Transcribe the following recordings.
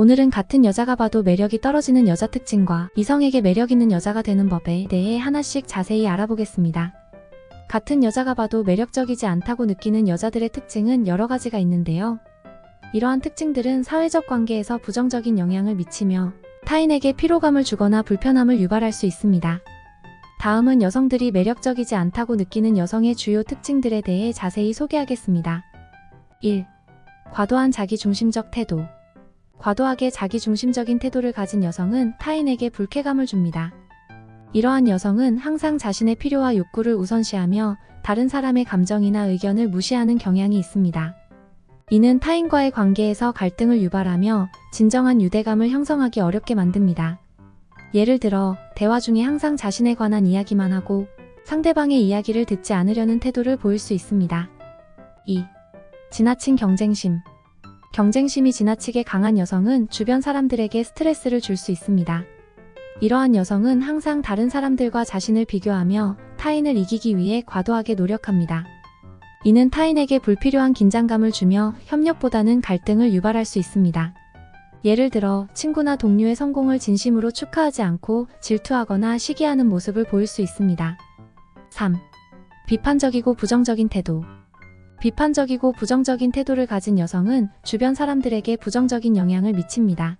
오늘은 같은 여자가 봐도 매력이 떨어지는 여자 특징과 이성에게 매력 있는 여자가 되는 법에 대해 하나씩 자세히 알아보겠습니다. 같은 여자가 봐도 매력적이지 않다고 느끼는 여자들의 특징은 여러 가지가 있는데요. 이러한 특징들은 사회적 관계에서 부정적인 영향을 미치며 타인에게 피로감을 주거나 불편함을 유발할 수 있습니다. 다음은 여성들이 매력적이지 않다고 느끼는 여성의 주요 특징들에 대해 자세히 소개하겠습니다. 1. 과도한 자기중심적 태도. 과도하게 자기중심적인 태도를 가진 여성은 타인에게 불쾌감을 줍니다. 이러한 여성은 항상 자신의 필요와 욕구를 우선시하며 다른 사람의 감정이나 의견을 무시하는 경향이 있습니다. 이는 타인과의 관계에서 갈등을 유발하며 진정한 유대감을 형성하기 어렵게 만듭니다. 예를 들어 대화 중에 항상 자신에 관한 이야기만 하고 상대방의 이야기를 듣지 않으려는 태도를 보일 수 있습니다. 2. 지나친 경쟁심. 경쟁심이 지나치게 강한 여성은 주변 사람들에게 스트레스를 줄 수 있습니다. 이러한 여성은 항상 다른 사람들과 자신을 비교하며 타인을 이기기 위해 과도하게 노력합니다. 이는 타인에게 불필요한 긴장감을 주며 협력보다는 갈등을 유발할 수 있습니다. 예를 들어 친구나 동료의 성공을 진심으로 축하하지 않고 질투하거나 시기하는 모습을 보일 수 있습니다. 3. 비판적이고 부정적인 태도. 비판적이고 부정적인 태도를 가진 여성은 주변 사람들에게 부정적인 영향을 미칩니다.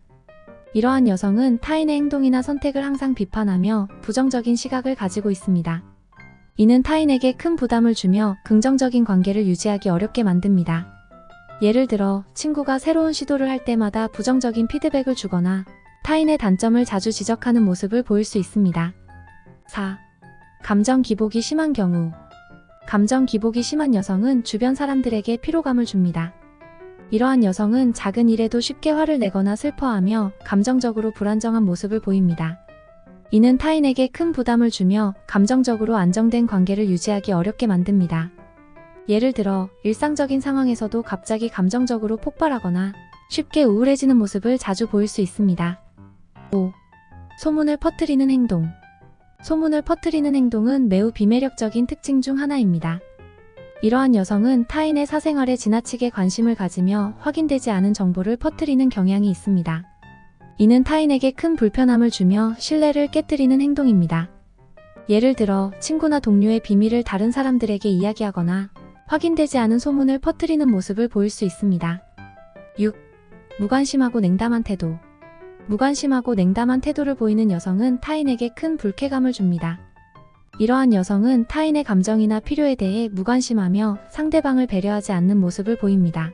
이러한 여성은 타인의 행동이나 선택을 항상 비판하며 부정적인 시각을 가지고 있습니다. 이는 타인에게 큰 부담을 주며 긍정적인 관계를 유지하기 어렵게 만듭니다. 예를 들어 친구가 새로운 시도를 할 때마다 부정적인 피드백을 주거나 타인의 단점을 자주 지적하는 모습을 보일 수 있습니다. 4. 감정 기복이 심한 경우. 감정 기복이 심한 여성은 주변 사람들에게 피로감을 줍니다. 이러한 여성은 작은 일에도 쉽게 화를 내거나 슬퍼하며 감정적으로 불안정한 모습을 보입니다. 이는 타인에게 큰 부담을 주며 감정적으로 안정된 관계를 유지하기 어렵게 만듭니다. 예를 들어 일상적인 상황에서도 갑자기 감정적으로 폭발하거나 쉽게 우울해지는 모습을 자주 보일 수 있습니다. 5. 소문을 퍼뜨리는 행동. 소문을 퍼뜨리는 행동은 매우 비매력적인 특징 중 하나입니다. 이러한 여성은 타인의 사생활에 지나치게 관심을 가지며 확인되지 않은 정보를 퍼뜨리는 경향이 있습니다. 이는 타인에게 큰 불편함을 주며 신뢰를 깨뜨리는 행동입니다. 예를 들어 친구나 동료의 비밀을 다른 사람들에게 이야기하거나 확인되지 않은 소문을 퍼뜨리는 모습을 보일 수 있습니다. 6. 무관심하고 냉담한 태도. 무관심하고 냉담한 태도를 보이는 여성은 타인에게 큰 불쾌감을 줍니다. 이러한 여성은 타인의 감정이나 필요에 대해 무관심하며 상대방을 배려하지 않는 모습을 보입니다.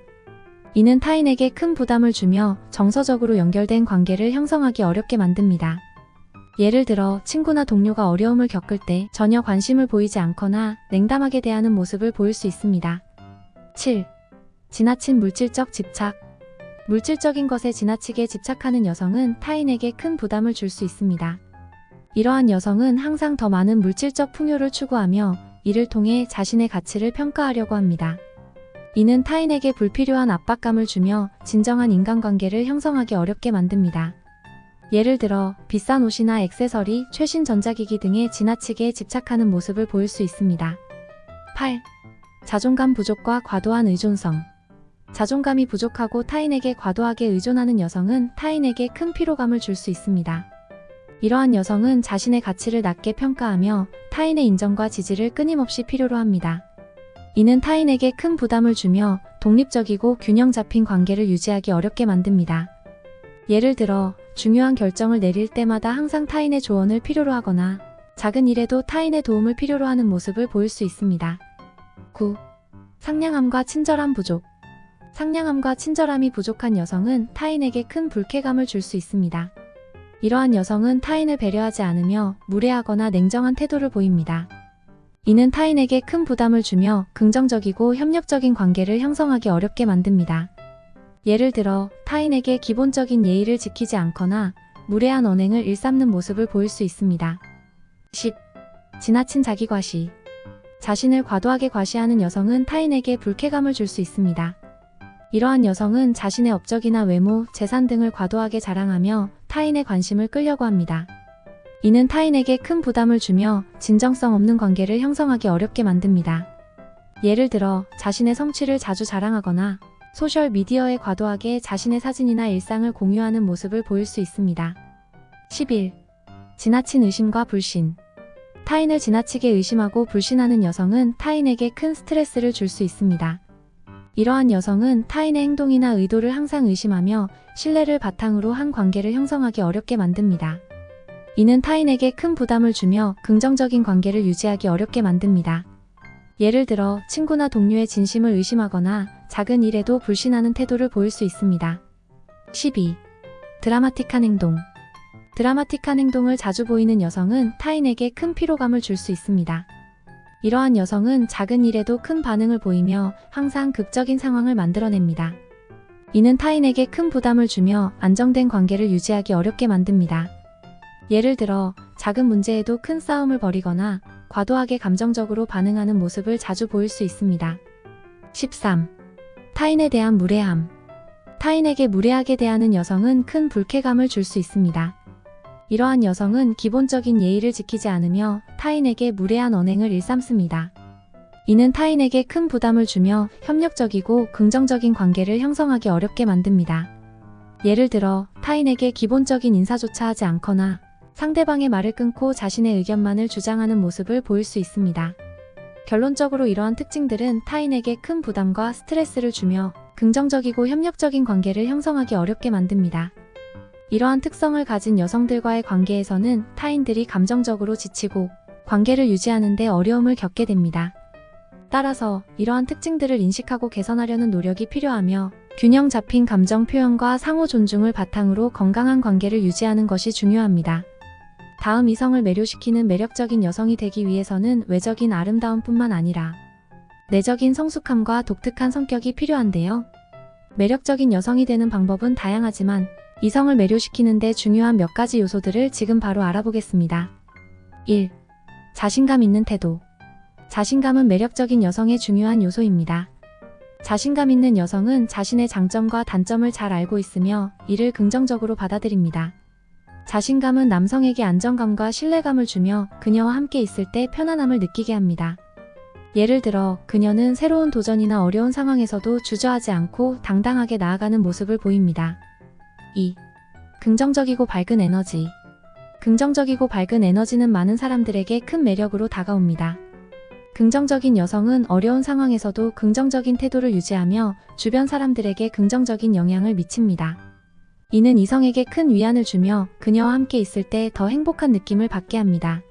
이는 타인에게 큰 부담을 주며 정서적으로 연결된 관계를 형성하기 어렵게 만듭니다. 예를 들어 친구나 동료가 어려움을 겪을 때 전혀 관심을 보이지 않거나 냉담하게 대하는 모습을 보일 수 있습니다. 7. 지나친 물질적 집착. 물질적인 것에 지나치게 집착하는 여성은 타인에게 큰 부담을 줄 수 있습니다. 이러한 여성은 항상 더 많은 물질적 풍요를 추구하며 이를 통해 자신의 가치를 평가하려고 합니다. 이는 타인에게 불필요한 압박감을 주며 진정한 인간관계를 형성하기 어렵게 만듭니다. 예를 들어 비싼 옷이나 액세서리, 최신 전자기기 등에 지나치게 집착하는 모습을 보일 수 있습니다. 8. 자존감 부족과 과도한 의존성. 자존감이 부족하고 타인에게 과도하게 의존하는 여성은 타인에게 큰 피로감을 줄 수 있습니다. 이러한 여성은 자신의 가치를 낮게 평가하며 타인의 인정과 지지를 끊임없이 필요로 합니다. 이는 타인에게 큰 부담을 주며 독립적이고 균형 잡힌 관계를 유지하기 어렵게 만듭니다. 예를 들어 중요한 결정을 내릴 때마다 항상 타인의 조언을 필요로 하거나 작은 일에도 타인의 도움을 필요로 하는 모습을 보일 수 있습니다. 9. 상냥함과 친절함 부족. 상냥함과 친절함이 부족한 여성은 타인에게 큰 불쾌감을 줄 수 있습니다. 이러한 여성은 타인을 배려하지 않으며 무례하거나 냉정한 태도를 보입니다. 이는 타인에게 큰 부담을 주며 긍정적이고 협력적인 관계를 형성하기 어렵게 만듭니다. 예를 들어 타인에게 기본적인 예의를 지키지 않거나 무례한 언행을 일삼는 모습을 보일 수 있습니다. 10. 지나친 자기과시. 자신을 과도하게 과시하는 여성은 타인에게 불쾌감을 줄 수 있습니다. 이러한 여성은 자신의 업적이나 외모, 재산 등을 과도하게 자랑하며 타인의 관심을 끌려고 합니다. 이는 타인에게 큰 부담을 주며 진정성 없는 관계를 형성하기 어렵게 만듭니다. 예를 들어 자신의 성취를 자주 자랑하거나 소셜미디어에 과도하게 자신의 사진이나 일상을 공유하는 모습을 보일 수 있습니다. 11. 지나친 의심과 불신. 타인을 지나치게 의심하고 불신하는 여성은 타인에게 큰 스트레스를 줄 수 있습니다. 이러한 여성은 타인의 행동이나 의도를 항상 의심하며 신뢰를 바탕으로 한 관계를 형성하기 어렵게 만듭니다. 이는 타인에게 큰 부담을 주며 긍정적인 관계를 유지하기 어렵게 만듭니다. 예를 들어 친구나 동료의 진심을 의심하거나 작은 일에도 불신하는 태도를 보일 수 있습니다. 12. 드라마틱한 행동. 드라마틱한 행동을 자주 보이는 여성은 타인에게 큰 피로감을 줄 수 있습니다. 이러한 여성은 작은 일에도 큰 반응을 보이며 항상 극적인 상황을 만들어냅니다. 이는 타인에게 큰 부담을 주며 안정된 관계를 유지하기 어렵게 만듭니다. 예를 들어 작은 문제에도 큰 싸움을 벌이거나 과도하게 감정적으로 반응하는 모습을 자주 보일 수 있습니다. 13. 타인에 대한 무례함. 타인에게 무례하게 대하는 여성은 큰 불쾌감을 줄 수 있습니다. 이러한 여성은 기본적인 예의를 지키지 않으며 타인에게 무례한 언행을 일삼습니다. 이는 타인에게 큰 부담을 주며 협력적이고 긍정적인 관계를 형성하기 어렵게 만듭니다. 예를 들어 타인에게 기본적인 인사조차 하지 않거나 상대방의 말을 끊고 자신의 의견만을 주장하는 모습을 보일 수 있습니다. 결론적으로 이러한 특징들은 타인에게 큰 부담과 스트레스를 주며 긍정적이고 협력적인 관계를 형성하기 어렵게 만듭니다. 이러한 특성을 가진 여성들과의 관계에서는 타인들이 감정적으로 지치고 관계를 유지하는 데 어려움을 겪게 됩니다. 따라서 이러한 특징들을 인식하고 개선하려는 노력이 필요하며 균형 잡힌 감정 표현과 상호 존중을 바탕으로 건강한 관계를 유지하는 것이 중요합니다. 다음, 이성을 매료시키는 매력적인 여성이 되기 위해서는 외적인 아름다움뿐만 아니라 내적인 성숙함과 독특한 성격이 필요한데요. 매력적인 여성이 되는 방법은 다양하지만 이성을 매료시키는 데 중요한 몇 가지 요소들을 지금 바로 알아보겠습니다. 1. 자신감 있는 태도. 자신감은 매력적인 여성의 중요한 요소입니다. 자신감 있는 여성은 자신의 장점과 단점을 잘 알고 있으며 이를 긍정적으로 받아들입니다. 자신감은 남성에게 안정감과 신뢰감을 주며 그녀와 함께 있을 때 편안함을 느끼게 합니다. 예를 들어 그녀는 새로운 도전이나 어려운 상황에서도 주저하지 않고 당당하게 나아가는 모습을 보입니다. 2. 긍정적이고 밝은 에너지. 긍정적이고 밝은 에너지는 많은 사람들에게 큰 매력으로 다가옵니다. 긍정적인 여성은 어려운 상황에서도 긍정적인 태도를 유지하며 주변 사람들에게 긍정적인 영향을 미칩니다. 이는 이성에게 큰 위안을 주며 그녀와 함께 있을 때 더 행복한 느낌을 받게 합니다.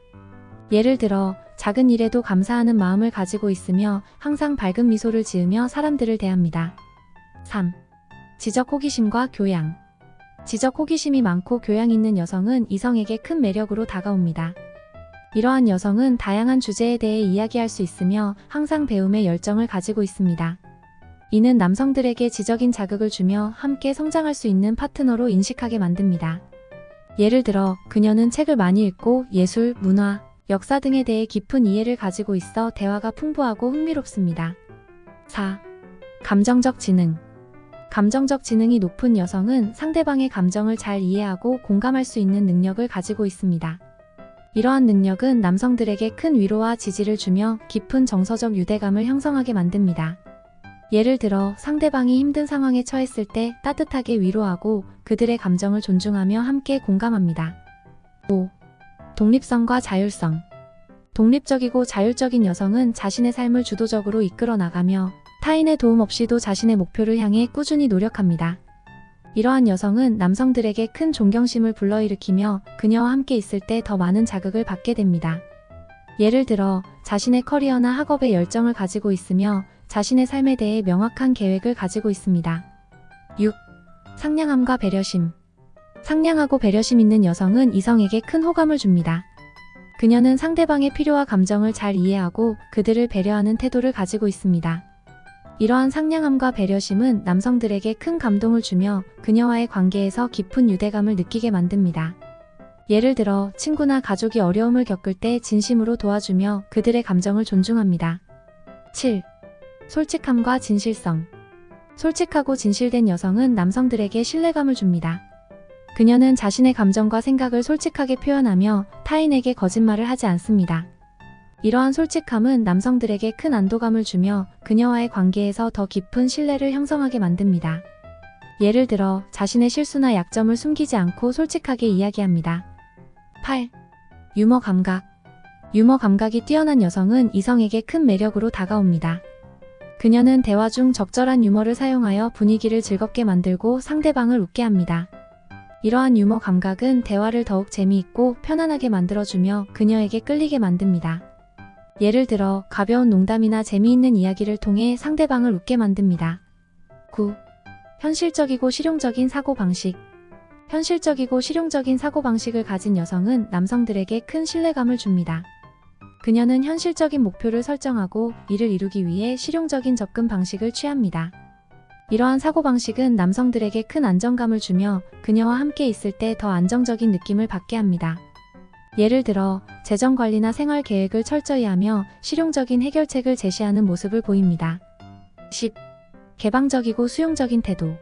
예를 들어 작은 일에도 감사하는 마음을 가지고 있으며 항상 밝은 미소를 지으며 사람들을 대합니다. 3. 지적 호기심과 교양. 지적 호기심이 많고 교양 있는 여성은 이성에게 큰 매력으로 다가옵니다. 이러한 여성은 다양한 주제에 대해 이야기할 수 있으며 항상 배움의 열정을 가지고 있습니다. 이는 남성들에게 지적인 자극을 주며 함께 성장할 수 있는 파트너로 인식하게 만듭니다. 예를 들어 그녀는 책을 많이 읽고 예술, 문화, 역사 등에 대해 깊은 이해를 가지고 있어 대화가 풍부하고 흥미롭습니다. 4. 감정적 지능. 감정적 지능이 높은 여성은 상대방의 감정을 잘 이해하고 공감할 수 있는 능력을 가지고 있습니다. 이러한 능력은 남성들에게 큰 위로와 지지를 주며 깊은 정서적 유대감을 형성하게 만듭니다. 예를 들어 상대방이 힘든 상황에 처했을 때 따뜻하게 위로하고 그들의 감정을 존중하며 함께 공감합니다. 5. 독립성과 자율성. 독립적이고 자율적인 여성은 자신의 삶을 주도적으로 이끌어 나가며 타인의 도움 없이도 자신의 목표를 향해 꾸준히 노력합니다. 이러한 여성은 남성들에게 큰 존경심을 불러일으키며 그녀와 함께 있을 때 더 많은 자극을 받게 됩니다. 예를 들어 자신의 커리어나 학업에 열정을 가지고 있으며 자신의 삶에 대해 명확한 계획을 가지고 있습니다. 6. 상냥함과 배려심. 상냥하고 배려심 있는 여성은 이성에게 큰 호감을 줍니다. 그녀는 상대방의 필요와 감정을 잘 이해하고 그들을 배려하는 태도를 가지고 있습니다. 이러한 상냥함과 배려심은 남성들에게 큰 감동을 주며 그녀와의 관계에서 깊은 유대감을 느끼게 만듭니다. 예를 들어 친구나 가족이 어려움을 겪을 때 진심으로 도와주며 그들의 감정을 존중합니다. 7. 솔직함과 진실성. 솔직하고 진실된 여성은 남성들에게 신뢰감을 줍니다. 그녀는 자신의 감정과 생각을 솔직하게 표현하며 타인에게 거짓말을 하지 않습니다. 이러한 솔직함은 남성들에게 큰 안도감을 주며 그녀와의 관계에서 더 깊은 신뢰를 형성하게 만듭니다. 예를 들어 자신의 실수나 약점을 숨기지 않고 솔직하게 이야기합니다. 8. 유머 감각. 유머 감각이 뛰어난 여성은 이성에게 큰 매력으로 다가옵니다. 그녀는 대화 중 적절한 유머를 사용하여 분위기를 즐겁게 만들고 상대방을 웃게 합니다. 이러한 유머 감각은 대화를 더욱 재미있고 편안하게 만들어주며 그녀에게 끌리게 만듭니다. 예를 들어 가벼운 농담이나 재미있는 이야기를 통해 상대방을 웃게 만듭니다. 9. 현실적이고 실용적인 사고방식. 현실적이고 실용적인 사고방식을 가진 여성은 남성들에게 큰 신뢰감을 줍니다. 그녀는 현실적인 목표를 설정하고 이를 이루기 위해 실용적인 접근 방식을 취합니다. 이러한 사고방식은 남성들에게 큰 안정감을 주며 그녀와 함께 있을 때 더 안정적인 느낌을 받게 합니다. 예를 들어 재정관리나 생활 계획을 철저히 하며 실용적인 해결책을 제시하는 모습을 보입니다. 10. 개방적이고 수용적인 태도.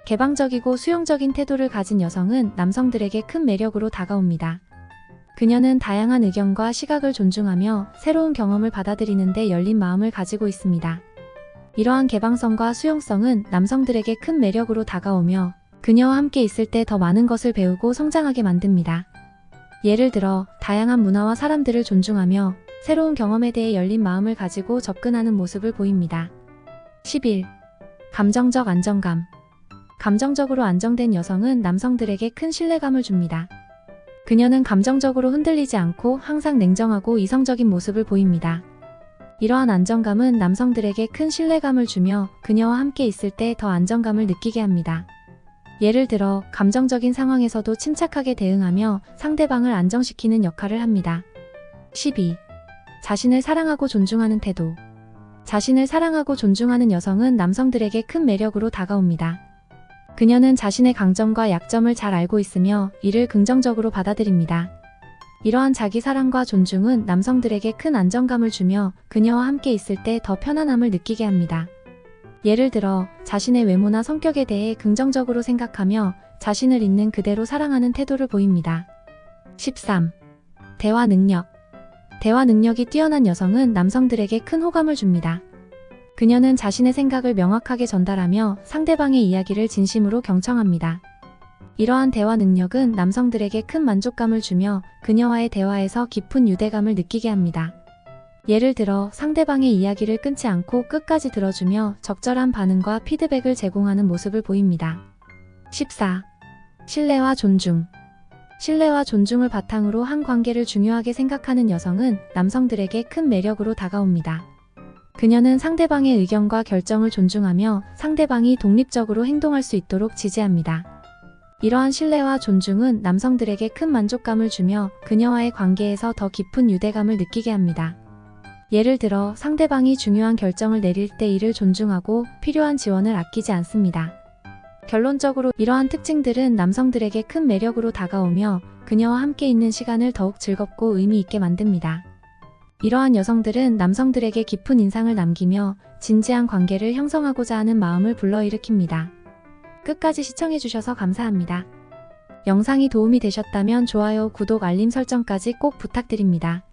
개방적이고 수용적인 태도를 가진 여성은 남성들에게 큰 매력으로 다가옵니다. 그녀는 다양한 의견과 시각을 존중하며 새로운 경험을 받아들이는 데 열린 마음을 가지고 있습니다. 이러한 개방성과 수용성은 남성들에게 큰 매력으로 다가오며 그녀와 함께 있을 때 더 많은 것을 배우고 성장하게 만듭니다. 예를 들어 다양한 문화와 사람들을 존중하며 새로운 경험에 대해 열린 마음을 가지고 접근하는 모습을 보입니다. 11. 감정적 안정감. 감정적으로 안정된 여성은 남성들에게 큰 신뢰감을 줍니다. 그녀는 감정적으로 흔들리지 않고 항상 냉정하고 이성적인 모습을 보입니다. 이러한 안정감은 남성들에게 큰 신뢰감을 주며 그녀와 함께 있을 때 더 안정감을 느끼게 합니다. 예를 들어 감정적인 상황에서도 침착하게 대응하며 상대방을 안정시키는 역할을 합니다. 12. 자신을 사랑하고 존중하는 태도. 자신을 사랑하고 존중하는 여성은 남성들에게 큰 매력으로 다가옵니다. 그녀는 자신의 강점과 약점을 잘 알고 있으며 이를 긍정적으로 받아들입니다. 이러한 자기 사랑과 존중은 남성들에게 큰 안정감을 주며 그녀와 함께 있을 때 더 편안함을 느끼게 합니다. 예를 들어 자신의 외모나 성격에 대해 긍정적으로 생각하며 자신을 있는 그대로 사랑하는 태도를 보입니다. 13. 대화 능력. 대화 능력이 뛰어난 여성은 남성들에게 큰 호감을 줍니다. 그녀는 자신의 생각을 명확하게 전달하며 상대방의 이야기를 진심으로 경청합니다. 이러한 대화 능력은 남성들에게 큰 만족감을 주며 그녀와의 대화에서 깊은 유대감을 느끼게 합니다. 예를 들어 상대방의 이야기를 끊지 않고 끝까지 들어주며 적절한 반응과 피드백을 제공하는 모습을 보입니다. 14. 신뢰와 존중. 신뢰와 존중을 바탕으로 한 관계를 중요하게 생각하는 여성은 남성들에게 큰 매력으로 다가옵니다. 그녀는 상대방의 의견과 결정을 존중하며 상대방이 독립적으로 행동할 수 있도록 지지합니다. 이러한 신뢰와 존중은 남성들에게 큰 만족감을 주며 그녀와의 관계에서 더 깊은 유대감을 느끼게 합니다. 예를 들어 상대방이 중요한 결정을 내릴 때 이를 존중하고 필요한 지원을 아끼지 않습니다. 결론적으로 이러한 특징들은 남성들에게 큰 매력으로 다가오며 그녀와 함께 있는 시간을 더욱 즐겁고 의미 있게 만듭니다. 이러한 여성들은 남성들에게 깊은 인상을 남기며 진지한 관계를 형성하고자 하는 마음을 불러일으킵니다. 끝까지 시청해주셔서 감사합니다. 영상이 도움이 되셨다면 좋아요, 구독, 알림 설정까지 꼭 부탁드립니다.